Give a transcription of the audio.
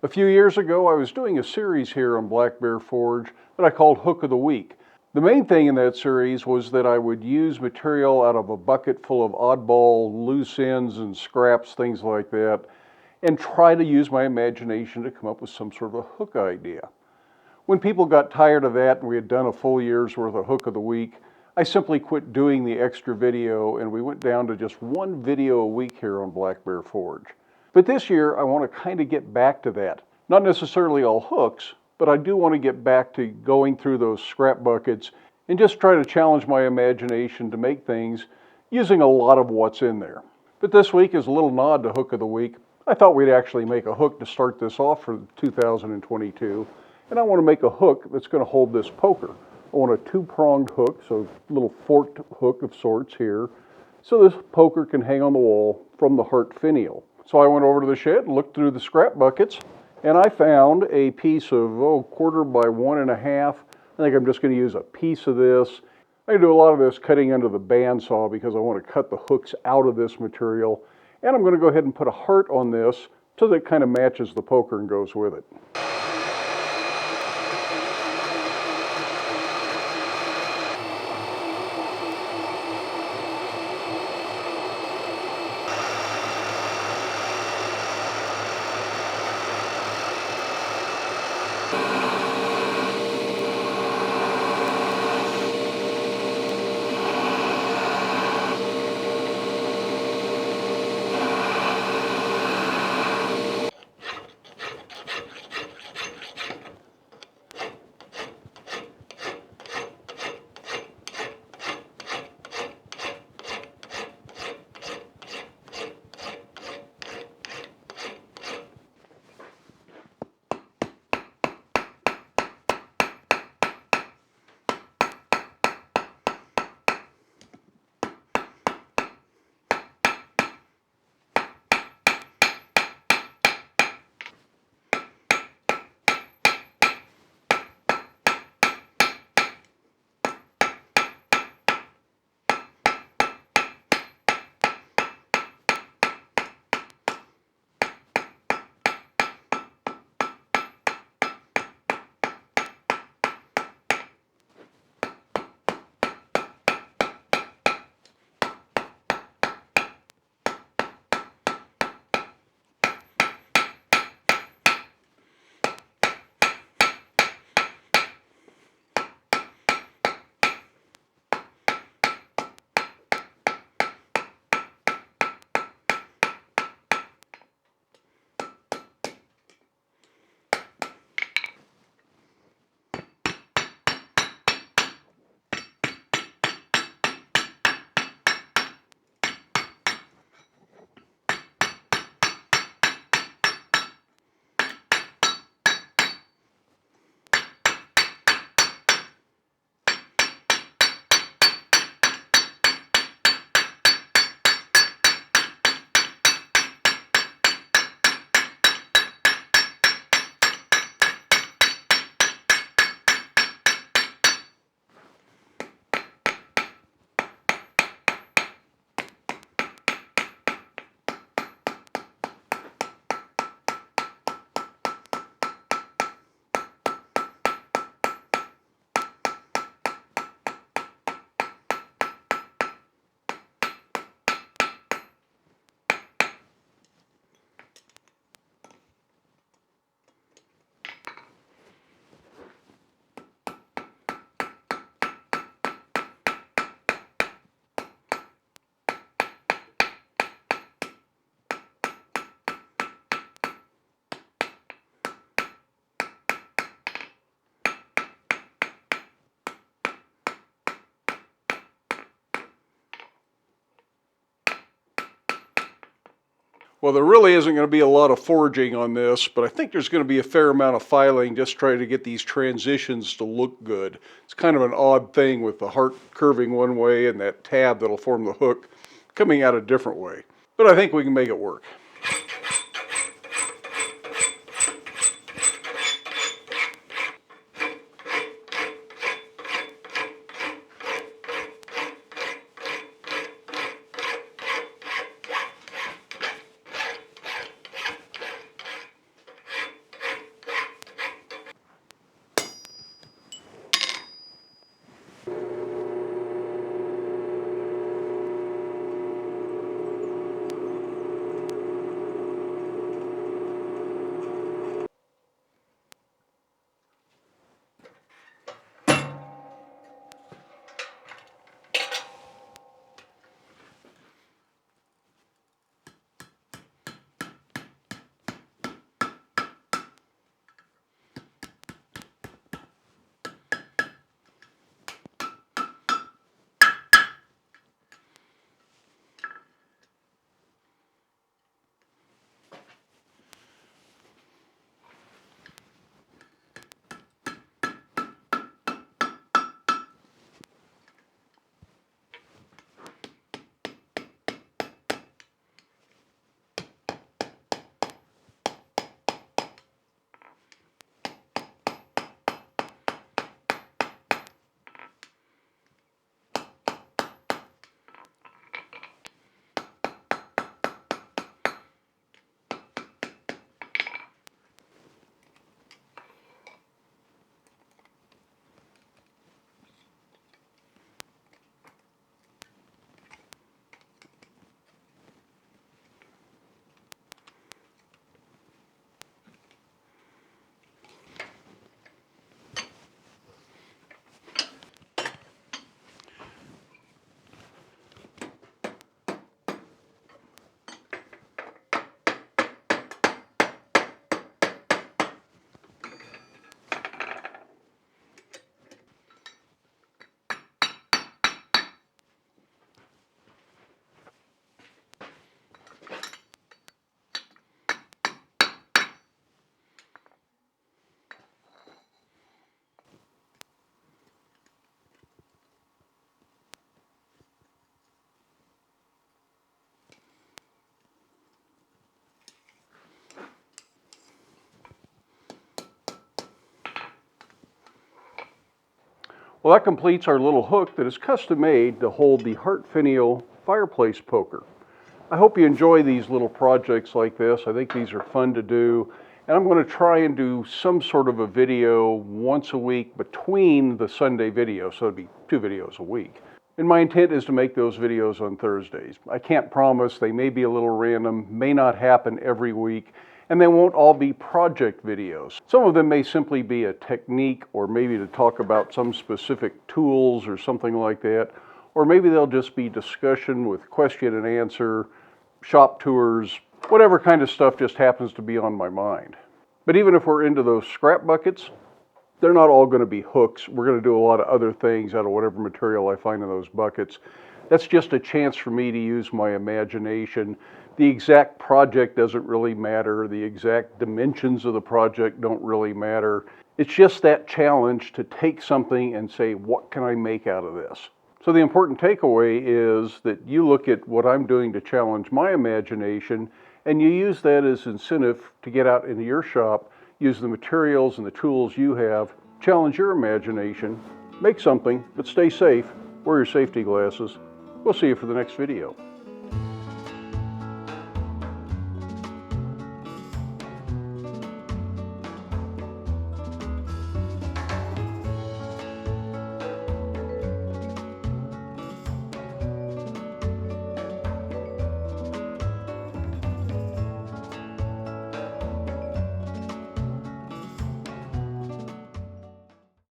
A few years ago, I was doing a series here on Black Bear Forge that I called Hook of the Week. The main thing in that series was that I would use material out of a bucket full of oddball loose ends and scraps, things like that, and try to use my imagination to come up with some sort of a hook idea. When people got tired of that and we had done a full year's worth of Hook of the Week, I simply quit doing the extra video and we went down to just one video a week here on Black Bear Forge. But this year, I want to kind of get back to that. Not necessarily all hooks, but I do want to get back to going through those scrap buckets and just try to challenge my imagination to make things using a lot of what's in there. But this week, as a little nod to Hook of the Week, I thought we'd actually make a hook to start this off for 2022. And I want to make a hook that's going to hold this poker. I want a two-pronged hook, so a little forked hook of sorts here, so this poker can hang on the wall from the heart finial. So I went over to the shed and looked through the scrap buckets, and I found a piece of 1/4 by 1.5. I think I'm just going to use a piece of this. I can do a lot of this cutting under the bandsaw because I want to cut the hooks out of this material. And I'm going to go ahead and put a heart on this so that it kind of matches the poker and goes with it. Well, there really isn't going to be a lot of forging on this, but I think there's going to be a fair amount of filing just trying to get these transitions to look good. It's kind of an odd thing with the heart curving one way and that tab that'll form the hook coming out a different way. But I think we can make it work. Well, that completes our little hook that is custom made to hold the Finial fireplace poker. I hope you enjoy these little projects like this. I think these are fun to do. And I'm going to try and do some sort of a video once a week between the Sunday videos, so it'd be 2 videos a week. And my intent is to make those videos on Thursdays. I can't promise, they may be a little random, may not happen every week, and they won't all be project videos. Some of them may simply be a technique, or maybe to talk about some specific tools or something like that. Or maybe they'll just be discussion with question and answer, shop tours, whatever kind of stuff just happens to be on my mind. But even if we're into those scrap buckets, they're not all going to be hooks. We're going to do a lot of other things out of whatever material I find in those buckets. That's just a chance for me to use my imagination. The exact project doesn't really matter. The exact dimensions of the project don't really matter. It's just that challenge to take something and say, what can I make out of this? So the important takeaway is that you look at what I'm doing to challenge my imagination, and you use that as incentive to get out into your shop, use the materials and the tools you have, challenge your imagination, make something, but stay safe, wear your safety glasses. We'll see you for the next video.